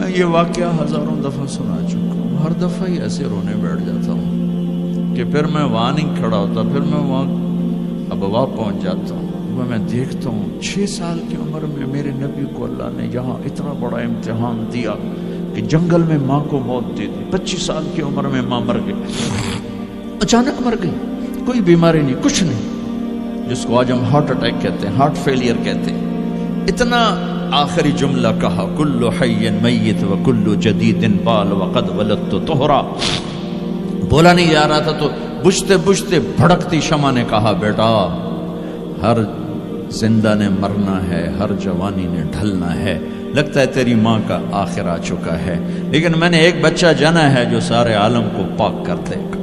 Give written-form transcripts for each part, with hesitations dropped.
میں یہ واقعہ ہزاروں دفعہ سنا چکا ہوں، ہر دفعہ ہی ایسے رونے بیٹھ جاتا ہوں کہ پھر میں وہاں نہیں کھڑا ہوتا، پھر میں وہاں ابوا پہنچ جاتا ہوں۔ وہ میں دیکھتا ہوں 6 سال کی عمر میں میرے نبی کو اللہ نے یہاں اتنا بڑا امتحان دیا کہ جنگل میں ماں کو موت دے دی۔ 25 سال کی عمر میں ماں مر گئی، اچانک مر گئی، کوئی بیماری نہیں، کچھ نہیں، جس کو آج ہم ہارٹ اٹیک کہتے ہیں، ہارٹ فیلئر کہتے ہیں۔ اتنا آخری جملہ کہا، کل حی میت و کل جدید بال وقد ولدت طہرا۔ بولا نہیں جا رہا تھا تو بجھتے بجھتے بھڑکتی شمع نے کہا، بیٹا ہر زندہ نے مرنا ہے، ہر جوانی نے ڈھلنا ہے، لگتا ہے تیری ماں کا آخر آ چکا ہے، لیکن میں نے ایک بچہ جنا ہے جو سارے عالم کو پاک کر دے گا۔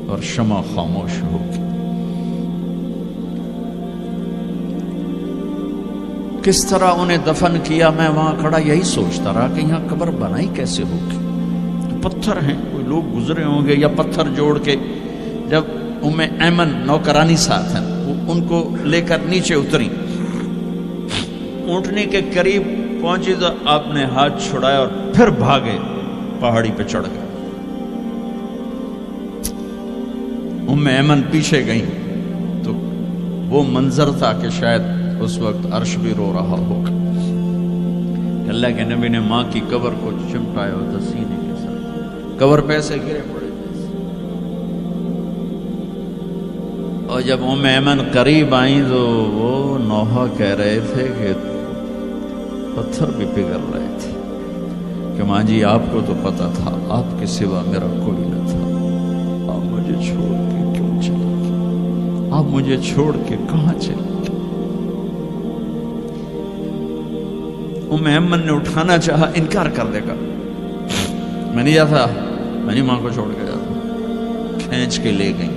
اور شمع خاموش ہو گئی۔ کس طرح انہیں دفن کیا، میں وہاں کھڑا یہی سوچتا رہا کہ یہاں قبر بنائی کیسے ہوگی۔ پتھر ہیں، کوئی لوگ گزرے ہوں گے یا پتھر جوڑ کے۔ جب ایمن نوکرانی ساتھ ہیں، وہ ان کو لے کر نیچے اتری، اونٹنی کے قریب پہنچی تو آپ نے ہاتھ چھڑایا اور پھر بھاگے، پہاڑی پہ چڑھ گئے۔ ایمن پیچھے گئیں تو وہ منظر تھا کہ شاید اس وقت عرش بھی رو رہا ہوگا۔ اللہ کے نبی نے ماں کی قبر کو چمٹایا ہوتا سینے کے ساتھ، قبر پہ سے گرے پڑے۔ اور جب ایمن قریب آئیں تو وہ نوحہ کہہ رہے تھے کہ پتھر بھی پگھل رہے تھے کہ ماں جی آپ کو تو پتا تھا آپ کے سوا میرا کوئی نہ تھا، آپ مجھے چھوڑ کے کیوں چلے گئے، آپ مجھے چھوڑ کے کہاں چلے گئے۔ ایمن نے اٹھانا چاہا، انکار کر دے گا، میں نہیں جاتا، میں نہیں ماں کو چھوڑ کے جاتا۔ کھینچ کے لے گئی،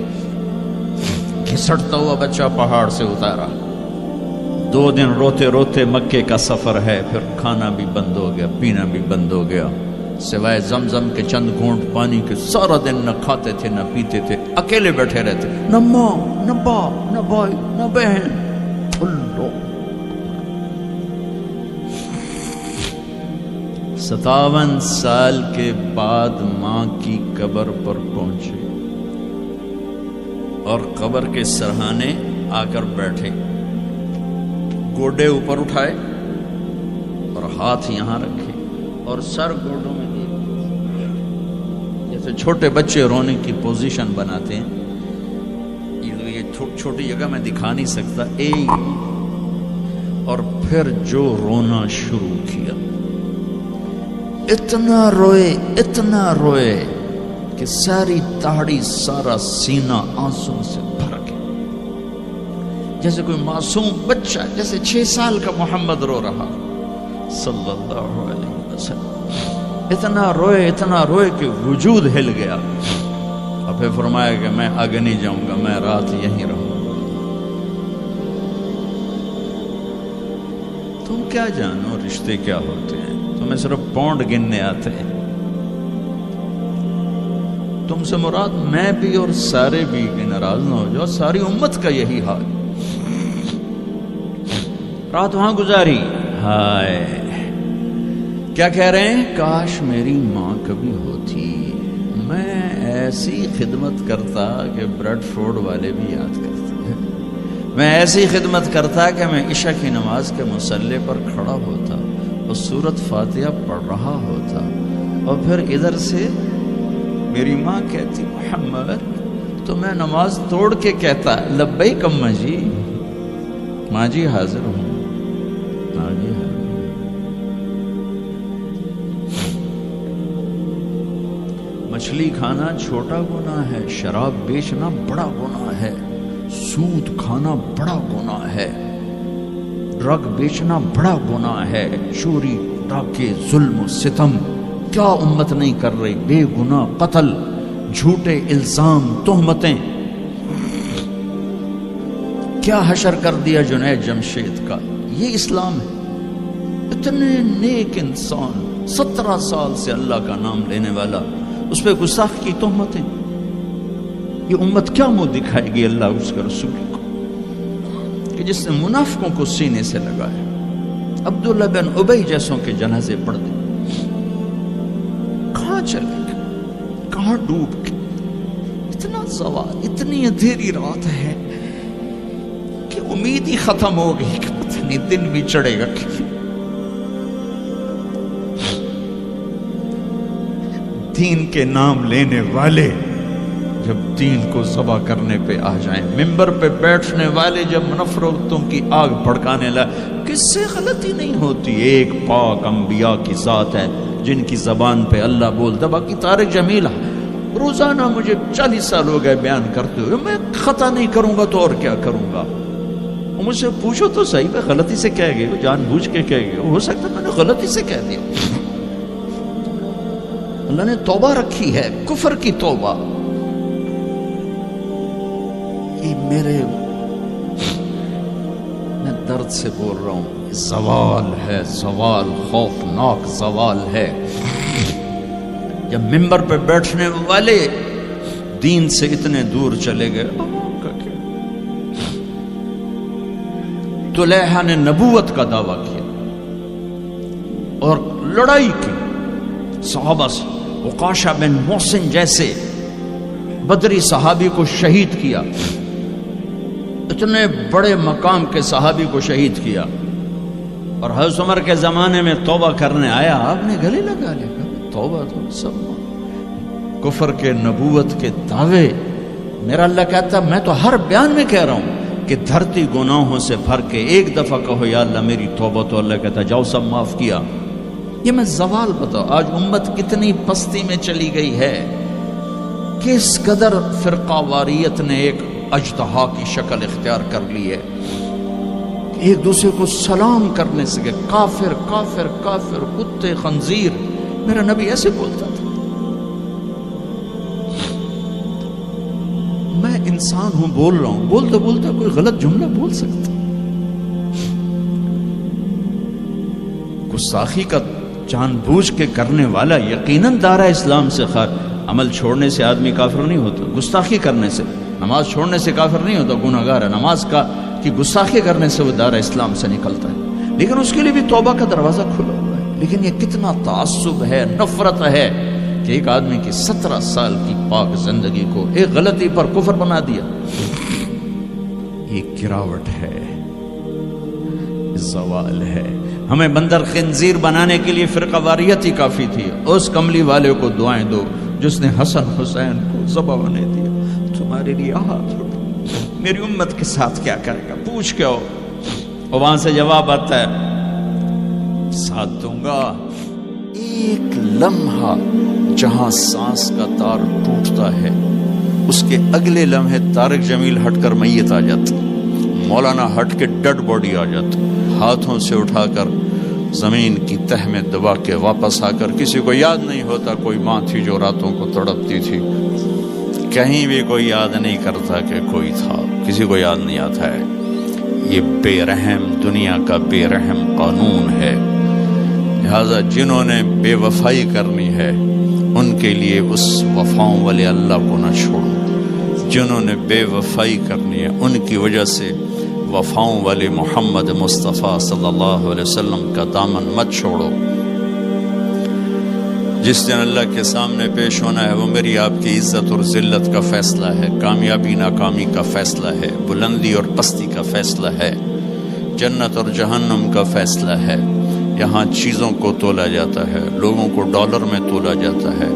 گھسٹتا ہوا بچہ پہاڑ سے اتارا۔ 2 دن روتے روتے مکے کا سفر ہے، پھر کھانا بھی بند ہو گیا، پینا بھی بند ہو گیا، سوائے زمزم کے چند گھونٹ پانی کے سارا دن نہ کھاتے تھے نہ پیتے تھے، اکیلے بیٹھے رہتے، نہ ماں نہ باپ نہ بھائی نہ بہن۔ اللہ 57 سال کے بعد ماں کی قبر پر پہنچے اور قبر کے سرہانے آ کر بیٹھے، گوڈے اوپر اٹھائے اور ہاتھ یہاں رکھے اور سر گوڈوں میں دیے، جیسے چھوٹے بچے رونے کی پوزیشن بناتے ہیں۔ یہ چھوٹی جگہ میں دکھا نہیں سکتا، اور پھر جو رونا شروع کیا، اتنا روئے کہ ساری داڑھی سارا سینہ آنسوں سے بھر گیا، جیسے کوئی معصوم بچہ، جیسے 6 سال کا محمد رو رہا صلی اللہ علیہ وسلم۔ اتنا روئے کہ وجود ہل گیا، اور پھر فرمایا کہ میں آگے نہیں جاؤں گا، میں رات یہیں رہوں گا۔ تم کیا جانو رشتے کیا ہوتے ہیں، تمہیں صرف پونڈ گننے آتے ہیں۔ تم سے مراد میں بھی اور سارے بھی، کہ ناراض نہ ہو جاؤ، ساری امت کا یہی حال۔ رات وہاں گزاری، ہائے کیا کہہ رہے ہیں، کاش میری ماں کبھی ہوتی، میں ایسی خدمت کرتا کہ بریڈ فورڈ والے بھی یاد کرتے ہیں، میں ایسی خدمت کرتا کہ میں عشاء کی نماز کے مصلی پر کھڑا ہوتا اور سورۃ فاتحہ پڑھ رہا ہوتا، اور پھر ادھر سے میری ماں کہتی محمد، تو میں نماز توڑ کے کہتا لبیک اماں جی، ماں جی حاضر ہوں، ماں جی حاضر۔ مچھلی کھانا چھوٹا گناہ ہے، شراب بیچنا بڑا گناہ ہے، سود کھانا بڑا گناہ ہے، ڈرگ بیچنا بڑا گناہ ہے، چوری ڈاکے ظلم و ستم کیا امت نہیں کر رہی، بے گناہ قتل، جھوٹے الزام تہمتیں، کیا حشر کر دیا جنید جمشید کا۔ یہ اسلام ہے۔ اتنے نیک انسان، 17 سال سے اللہ کا نام لینے والا، اس پہ گستاخ کی تہمتیں، یہ امت کیا منہ دکھائے گی اللہ اس کے رسول کو، کہ جس نے منافقوں کو سینے سے لگایا۔ عبداللہ بن ابی جیسوں کے جنازے پڑھ دیں. کہاں چلے گئے, کہاں ڈوب گئے. اتنا زوال, اتنی اندھیری رات ہے کہ امید ہی ختم ہو گئی کہ پتہ نہیں دن بھی چڑھے گا. دین کے نام لینے والے جب دین کو ذبح کرنے پہ آ جائیں, ممبر پہ بیٹھنے والے جب نفرتوں کی آگ بھڑکانے لائے, کس سے غلطی نہیں ہوتی. ایک پاک انبیاء کی ذات ہے جن کی زبان پہ اللہ بولتا. باقی طارق جمیل روزانہ مجھے 40 سال ہو گئے بیان کرتے ہوئے, میں خطا نہیں کروں گا تو اور کیا کروں گا. مجھ سے پوچھو تو صحیح, میں غلطی سے کہہ گئے, جان بوجھ کے کہہ گئے, ہو سکتا میں نے غلطی سے کہہ دیا. اللہ نے توبہ رکھی ہے, کفر کی توبہ. یہ میں درد سے بول رہا ہوں, زوال ہے, زوال خوفناک زوال ہے. جب ممبر پہ بیٹھنے والے دین سے اتنے دور چلے گئے. طلحہ نے نبوت کا دعویٰ کیا اور لڑائی کی صحابہ سے. عکاشہ بن محسن جیسے بدری صحابی کو شہید کیا, اتنے بڑے مقام کے صحابی کو شہید کیا. اور حضرت عمر کے زمانے میں توبہ کرنے آیا, آپ نے گلے لگا لیا, توبہ تو سب کفر کے نبوت کے دعوے. میرا اللہ کہتا میں تو ہر بیان میں کہہ رہا ہوں کہ دھرتی گناہوں سے بھر کے ایک دفعہ کہو یا اللہ میری توبہ, تو اللہ کہتا جاؤ سب معاف کیا. یہ میں زوال بتاؤ, آج امت کتنی پستی میں چلی گئی ہے, کس قدر فرقہ واریت نے ایک اجتہا کی شکل اختیار کر لی ہے. ایک دوسرے کو سلام کرنے سے کہ کافر کافر کافر, کتے خنزیر. میرا نبی ایسے بولتا تھا. میں انسان ہوں, بول رہا ہوں, بولتا بولتا کوئی غلط جملہ بول سکتا. گستاخی کا جان بوجھ کے کرنے والا یقیناً دارہ اسلام سے عمل چھوڑنے سے آدمی کافر نہیں ہوتا. گستاخی کرنے سے, نماز چھوڑنے سے کافر نہیں ہوتا, گناہگار ہے. نماز کی گستاخی کرنے سے وہ دارہ اسلام سے نکلتا ہے, لیکن اس کے لیے بھی توبہ کا دروازہ کھلا ہوا ہے. لیکن یہ کتنا تعصب ہے, نفرت ہے کہ ایک آدمی کی 17 سال کی پاک زندگی کو ایک غلطی پر کفر بنا دیا. یہ گراوٹ ہے, زوال ہے. ہمیں بندر خنزیر بنانے کے لیے فرقہ واریت ہی کافی تھی. اس کملی والے کو دعائیں دو جس نے حسن حسین کو ذبح بنا دیا. تمہارے لیے میری امت کے ساتھ کیا کرے گا, پوچھ کے ہو. اور وہاں سے جواب آتا ہے ساتھ دوں گا. ایک لمحہ جہاں سانس کا تار ٹوٹتا ہے, اس کے اگلے لمحے طارق جمیل ہٹ کر میت آ جاتا, مولانا ہٹ کے ڈیڈ باڈی آ جاتا, ہاتھوں سے اٹھا کر زمین کی تہ میں دبا کے واپس آ کر. کسی کو یاد نہیں ہوتا کوئی ماں تھی جو راتوں کو تڑپتی تھی, کہیں بھی کوئی یاد نہیں کرتا کہ کوئی تھا, کسی کو یاد نہیں آتا ہے. یہ بے رحم دنیا کا بے رحم قانون ہے. لہذا جنہوں نے بے وفائی کرنی ہے ان کے لیے اس وفاؤں والے اللہ کو نہ چھوڑو. جنہوں نے بے وفائی کرنی ہے ان کی وجہ سے وفاؤں والے محمد مصطفیٰ صلی اللہ علیہ وسلم کا دامن مت چھوڑو. جس دن اللہ کے سامنے پیش ہونا ہے وہ میری آپ کی عزت اور ذلت کا فیصلہ ہے, کامیابی ناکامی کا فیصلہ ہے, بلندی اور پستی کا فیصلہ ہے, جنت اور جہنم کا فیصلہ ہے. یہاں چیزوں کو تولا جاتا ہے, لوگوں کو ڈالر میں تولا جاتا ہے,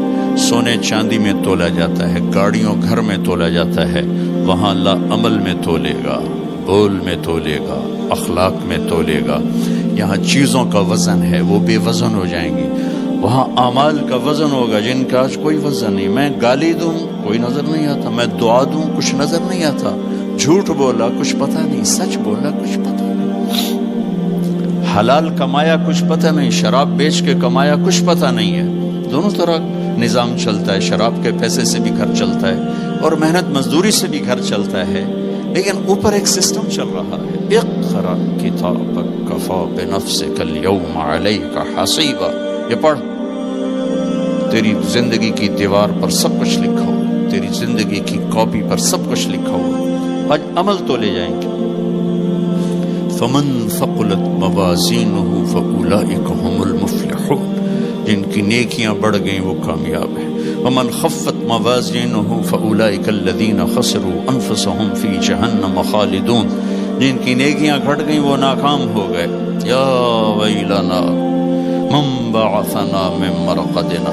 سونے چاندی میں تولا جاتا ہے, گاڑیوں گھر میں تولا جاتا ہے. وہاں اللہ عمل میں تولے گا, بول میں تولے گا, اخلاق میں تولے گا. یہاں چیزوں کا وزن ہے, وہ بے وزن ہو جائیں گی. وہاں اعمال کا وزن ہوگا جن کا آج کوئی وزن نہیں. میں گالی دوں کوئی نظر نہیں آتا, میں دعا دوں کچھ نظر نہیں آتا, جھوٹ بولا کچھ پتہ نہیں, سچ بولا کچھ پتہ نہیں, حلال کمایا کچھ پتہ نہیں, شراب بیچ کے کمایا کچھ پتہ نہیں ہے. دونوں طرح نظام چلتا ہے, شراب کے پیسے سے بھی گھر چلتا ہے اور محنت مزدوری سے بھی گھر چلتا ہے, لیکن اوپر ایک سسٹم چل رہا ہے. اقرأ کتابک کفی بنفسک اليوم علیک حسیبا. یہ پڑھ, تیری زندگی کی دیوار پر سب کچھ لکھا ہوا, تیری زندگی کی کاپی پر سب کچھ لکھا ہوا. آج عمل تو لے جائیں گے. فمن ثقلت موازینہ فاولئک هم المفلحون، جن کی نیکیاں بڑھ گئیں وہ کامیاب ہیں۔ ومن خفت موازینہ فاولئک الذین خسروا انفسهم فی جہنم خالدون، جن کی نیکیاں گھٹ گئیں وہ ناکام ہو گئے۔ یا ویلنا من بعثنا من مرقدنا،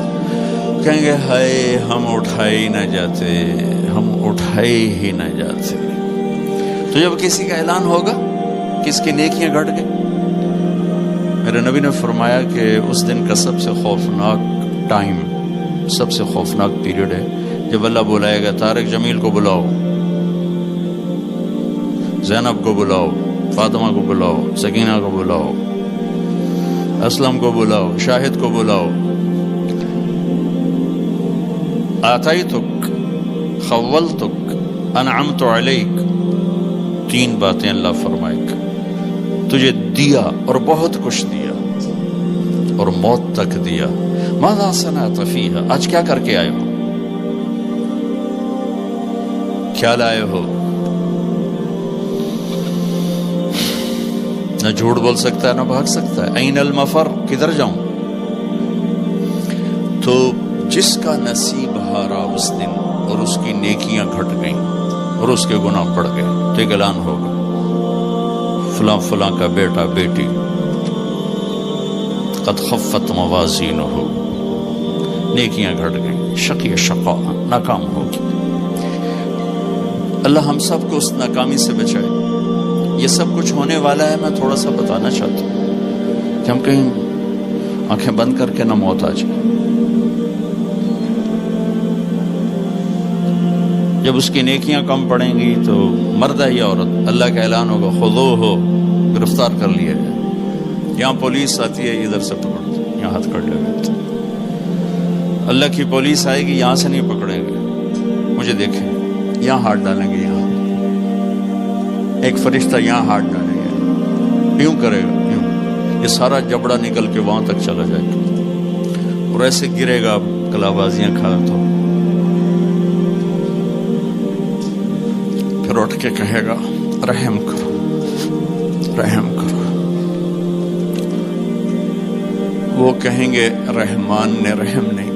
کہیں گے ہائے ہم اٹھائے ہی نہ جاتے، ہم اٹھائے ہی نہ جاتے۔ تو جب کسی کا اعلان ہوگا کس کی نیکیاں گھٹ گئیں، میرے نبی نے فرمایا کہ اس دن کا سب سے خوفناک ٹائم، سب سے خوفناک پیریڈ ہے جب اللہ بلائے گا طارق جمیل کو بلاؤ، زینب کو بلاؤ، فاطمہ کو بلاؤ، سکینہ کو بلاؤ، اسلم کو بلاؤ، شاہد کو بلاؤ، آتیتک خولتک انعمت علیک، تین باتیں اللہ فرمائے گا، تجھے دیا اور بہت کچھ دیا اور موت تک دیا۔ ماذا صنعت فیہا، آج کیا کر کے آئے ہو، کیا لائے ہو؟ نہ جھوٹ بول سکتا ہے نہ بھاگ سکتا ہے۔ این المفر، کدھر جاؤں؟ تو جس کا نصیب ہارا اس دن اور اس کی نیکیاں گھٹ گئیں اور اس کے گناہ بڑھ گئے تو ایک اعلان ہوگا، فلاں فلاں کا بیٹا بیٹی قد خفت موازینہ، نیکیاں گھٹ گئیں، شقی شقا، ناکام ہوگی۔ اللہ ہم سب کو اس ناکامی سے بچائے۔ یہ سب کچھ ہونے والا ہے، میں تھوڑا سا بتانا چاہتا ہوں کہ ہم کہیں آنکھیں بند کر کے نہ موت آ جائے۔ جب اس کی نیکیاں کم پڑیں گی تو مرد ہے یا عورت، اللہ کا اعلان ہوگا خذوہ، گرفتار کر لیا جائے۔ یہاں پولیس آتی ہے، ادھر سے پکڑتی، یہاں ہاتھ کر لیتے۔ اللہ کی پولیس آئے گی، یہاں سے نہیں پکڑیں گے، مجھے دیکھیں، یہاں ہاتھ ڈالیں گے، یہاں ایک فرشتہ یہاں ہاتھ ڈالیں گے، یوں کرے گا، یوں، یہ سارا جبڑا نکل کے وہاں تک چلا جائے گا اور ایسے گرے گا کلا بازیاں کھا تو پھر اٹھ کے کہے گا رحم کرو، رحم کرو۔ وہ کہیں گے رحمان نے رحم نہیں